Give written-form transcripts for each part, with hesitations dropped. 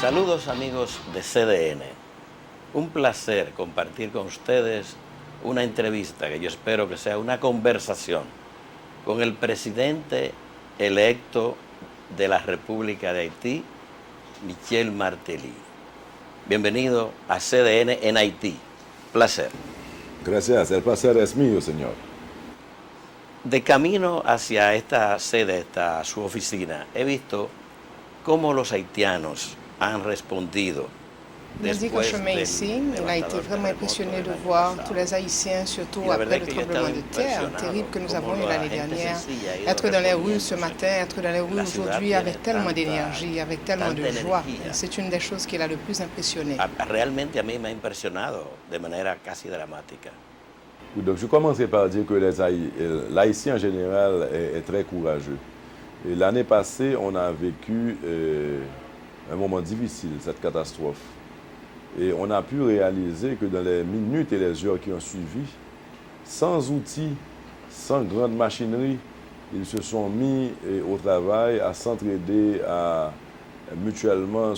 Saludos amigos de CDN. Un placer compartir con ustedes una entrevista que yo espero que sea una conversación con el presidente electo de la República de Haití, Michel Martelly. Bienvenido a CDN en Haití. Placer. Gracias, el placer es mío, señor. De camino hacia esta sede, su oficina, he visto cómo los haitianos han respondido. Je dis qu'en chemin ici, on a été vraiment impressionné de voir tous les Haïtiens, surtout après le tremblement de terre terrible que nous avons eu l'année dernière. Être dans les rues ce matin, être dans les rues aujourd'hui avec tellement d'énergie, avec tellement de joie, c'est une des choses qui l'a le plus impressionné. Realmente a mí me ha impresionado de manera casi dramática. Donc je commencerai par dire que l'Haïtien en général est très courageux. L'année passée, on a vécu un moment difficile, cette catastrophe. Et on a pu réaliser que dans les minutes et les heures qui ont suivi, sans outils, sans grande machinerie, ils se sont mis au travail à s'entraider, à mutuellement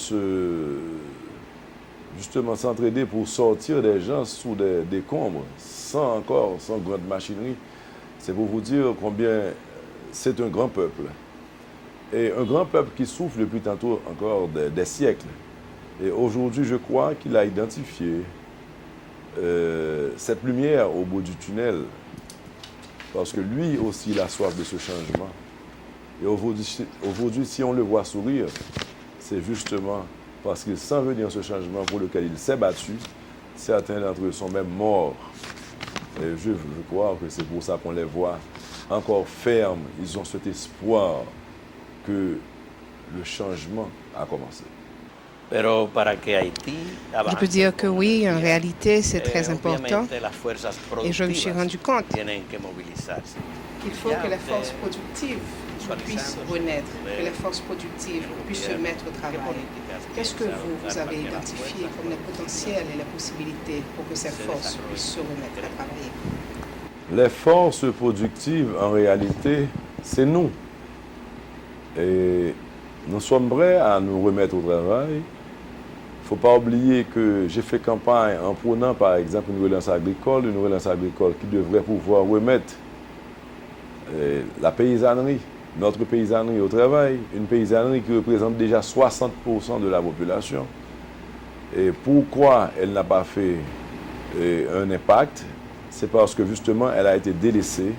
justement s'entraider pour sortir des gens sous des décombres, sans grande machinerie. C'est pour vous dire combien c'est un grand peuple. Et un grand peuple qui souffre depuis tantôt encore des siècles. Et aujourd'hui, je crois qu'il a identifié cette lumière au bout du tunnel, parce que lui aussi, il a soif de ce changement. Et aujourd'hui, si on le voit sourire, c'est justement parce qu'il sent venir ce changement pour lequel il s'est battu. Certains d'entre eux sont même morts. Et je crois que c'est pour ça qu'on les voit encore fermes. Ils ont cet espoir que le changement a commencé. Je peux dire que oui, en réalité, c'est très important. Et je me suis rendu compte qu'il faut que les forces productives puissent renaître, que les forces productives puissent se mettre au travail. Qu'est-ce que vous avez identifié comme les potentiels et les possibilités pour que ces forces puissent se remettre à travailler? Les forces productives, en réalité, c'est nous. Et nous sommes prêts à nous remettre au travail. Il ne faut pas oublier que j'ai fait campagne en prônant, par exemple, une relance agricole qui devrait pouvoir remettre la paysannerie, notre paysannerie au travail, une paysannerie qui représente déjà 60% de la population. Et pourquoi elle n'a pas fait un impact? C'est parce que justement, elle a été délaissée,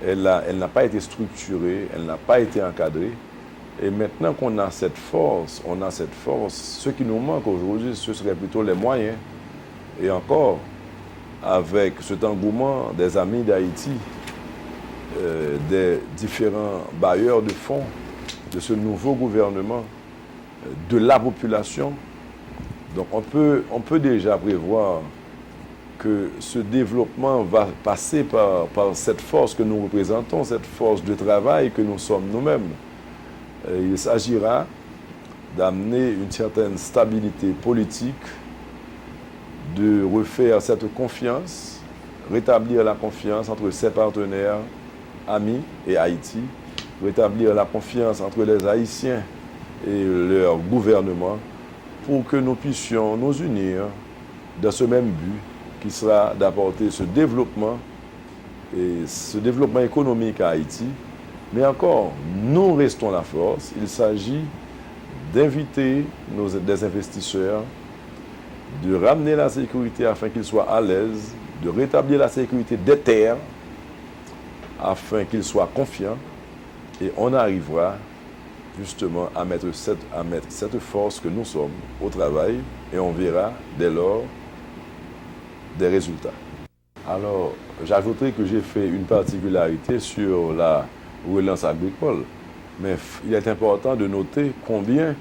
elle n'a pas été structurée, elle n'a pas été encadrée. Et maintenant qu'on a cette force, ce qui nous manque aujourd'hui, ce serait plutôt les moyens. Et encore, avec cet engouement des amis d'Haïti, des différents bailleurs de fonds, de ce nouveau gouvernement, de la population, donc on peut déjà prévoir que ce développement va passer par cette force que nous représentons, cette force de travail que nous sommes nous-mêmes. Il s'agira d'amener une certaine stabilité politique, de refaire cette confiance, rétablir la confiance entre ses partenaires, amis et Haïti, rétablir la confiance entre les Haïtiens et leur gouvernement pour que nous puissions nous unir dans ce même but qui sera d'apporter ce développement économique à Haïti. Mais encore, nous restons la force. Il s'agit d'inviter des investisseurs, de ramener la sécurité afin qu'ils soient à l'aise, de rétablir la sécurité des terres afin qu'ils soient confiants. Et on arrivera justement à mettre cette force que nous sommes au travail et on verra dès lors des résultats. Alors, j'ajouterai que j'ai fait une particularité sur la relance agricole, mais il est important de noter combien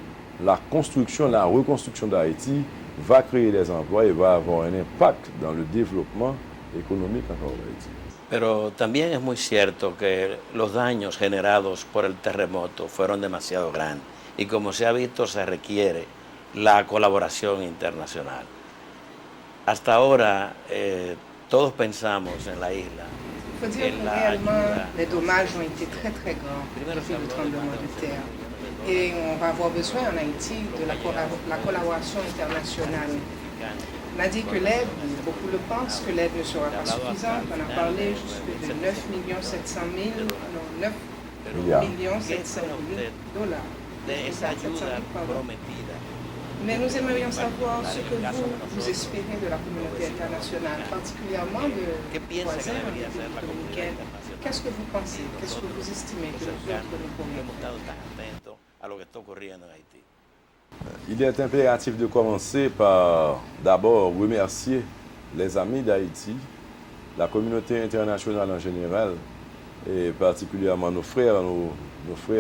la reconstruction d'Haïti va créer des emplois et va avoir un impact dans le développement économique encore d'Haïti. Pero también es muy cierto que los daños generados por el terremoto fueron demasiado grandes y como se ha visto se requiere la colaboración internacional. Hasta ahora todos pensamos en la isla. Il faut dire que réellement, les dommages ont été très très grands depuis le tremblement de terre. Et on va avoir besoin en Haïti de la collaboration internationale. On a dit que l'aide, beaucoup le pensent, que l'aide ne sera pas suffisante. On a parlé jusque de 9 700 000, non, 9 700 000 dollars. Mais nous aimerions savoir ce que vous espérez de la communauté internationale, particulièrement de voisins en République dominicaine. Qu'est-ce que vous pensez? Qu'est-ce que vous estimez que les autres nous pourraient faire? Il est impératif de commencer par d'abord remercier les amis d'Haïti, la communauté internationale en général, et particulièrement nos frères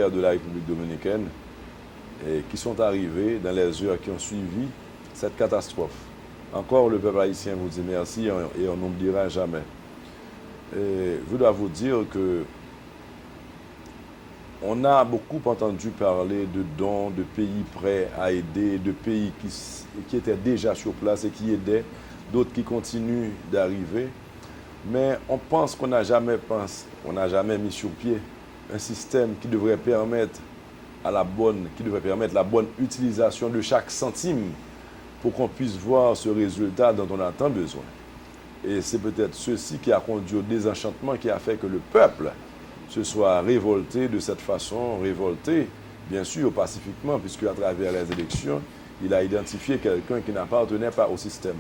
de la République dominicaine, qui sont arrivés dans les heures qui ont suivi cette catastrophe. Encore, le peuple haïtien vous dit merci et on n'oubliera jamais. Et je dois vous dire que on a beaucoup entendu parler de dons, de pays prêts à aider, de pays qui étaient déjà sur place et qui aidaient, d'autres qui continuent d'arriver. Mais on pense qu'on n'a jamais mis sur pied un système qui devrait permettre la bonne utilisation de chaque centime pour qu'on puisse voir ce résultat dont on a tant besoin. Et c'est peut-être ceci qui a conduit au désenchantement, qui a fait que le peuple se soit révolté de cette façon, révolté, bien sûr, pacifiquement, puisque à travers les élections, il a identifié quelqu'un qui n'appartenait pas au système.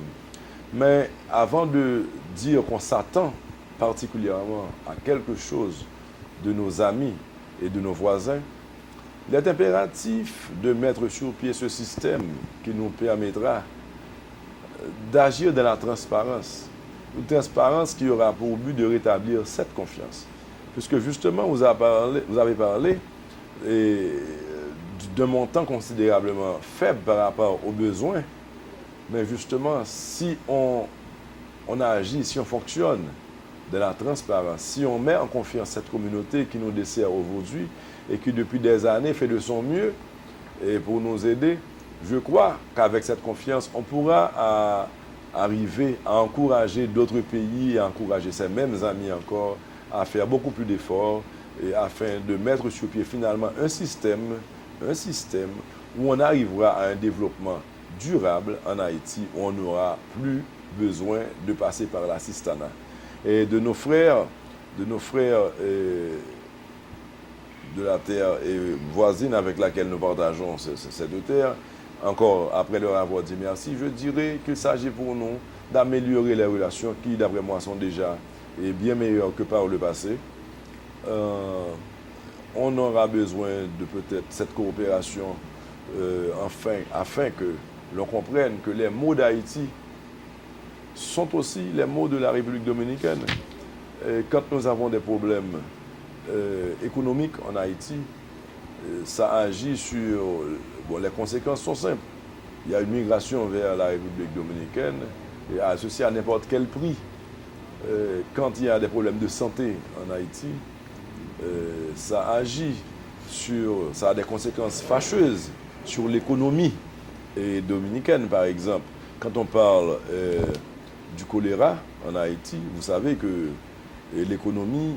Mais avant de dire qu'on s'attend particulièrement à quelque chose de nos amis et de nos voisins, il est impératif de mettre sur pied ce système qui nous permettra d'agir dans la transparence. Une transparence qui aura pour but de rétablir cette confiance. Puisque justement, vous avez parlé d'un montant considérablement faible par rapport aux besoins. Mais justement, si on agit, si on fonctionne de la transparence, si on met en confiance cette communauté qui nous dessert aujourd'hui et qui depuis des années fait de son mieux et pour nous aider, je crois qu'avec cette confiance, on pourra arriver à encourager d'autres pays, à encourager ces mêmes amis encore, à faire beaucoup plus d'efforts et afin de mettre sur pied finalement un système où on arrivera à un développement durable en Haïti, où on n'aura plus besoin de passer par l'assistanat. Et de nos frères de la terre voisine avec laquelle nous partageons ces deux terres, encore après leur avoir dit merci, je dirais qu'il s'agit pour nous d'améliorer les relations qui, d'après moi, sont déjà bien meilleures que par le passé. On aura besoin de peut-être cette coopération afin que l'on comprenne que les mots d'Haïti sont aussi les mots de la République dominicaine. Et quand nous avons des problèmes économiques en Haïti, ça agit sur... les conséquences sont simples. Il y a une migration vers la République dominicaine, et associée à n'importe quel prix. Quand il y a des problèmes de santé en Haïti, ça agit ça a des conséquences fâcheuses sur l'économie dominicaine, par exemple. Quand on parle du choléra en Haïti, vous savez que l'économie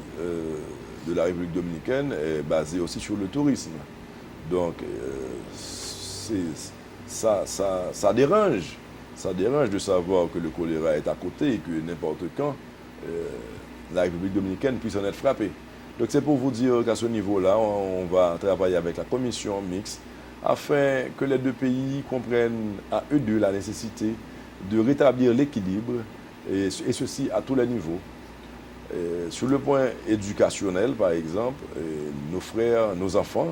de la République dominicaine est basée aussi sur le tourisme. Donc, ça dérange. Ça dérange de savoir que le choléra est à côté et que n'importe quand, la République dominicaine puisse en être frappée. Donc, c'est pour vous dire qu'à ce niveau-là, on va travailler avec la commission mixte afin que les deux pays comprennent à eux deux la nécessité de rétablir l'équilibre, et ceci à tous les niveaux. Sur le point éducationnel, par exemple, nos frères, nos enfants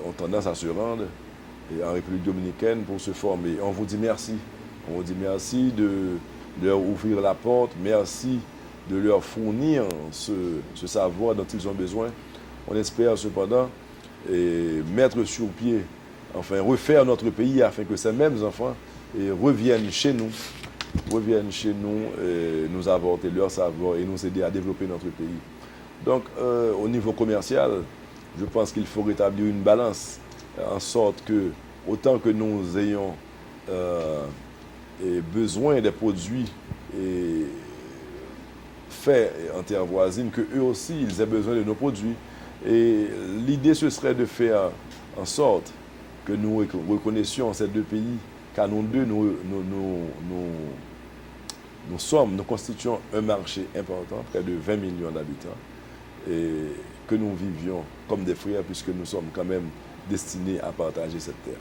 ont tendance à se rendre en République dominicaine pour se former. On vous dit merci. On vous dit merci de leur ouvrir la porte, merci de leur fournir ce savoir dont ils ont besoin. On espère cependant mettre sur pied, enfin refaire notre pays afin que ces mêmes enfants reviennent chez nous, nous apporter leur savoir et nous aider à développer notre pays. Donc, au niveau commercial, je pense qu'il faut rétablir une balance, en sorte que, autant que nous ayons besoin des produits faits en terre voisine, que eux aussi, ils aient besoin de nos produits. Et l'idée, ce serait de faire en sorte que nous reconnaissions ces deux pays, car nous deux, nous constituons un marché important, près de 20 millions d'habitants, et que nous vivions comme des frères, puisque nous sommes quand même destinés à partager cette terre.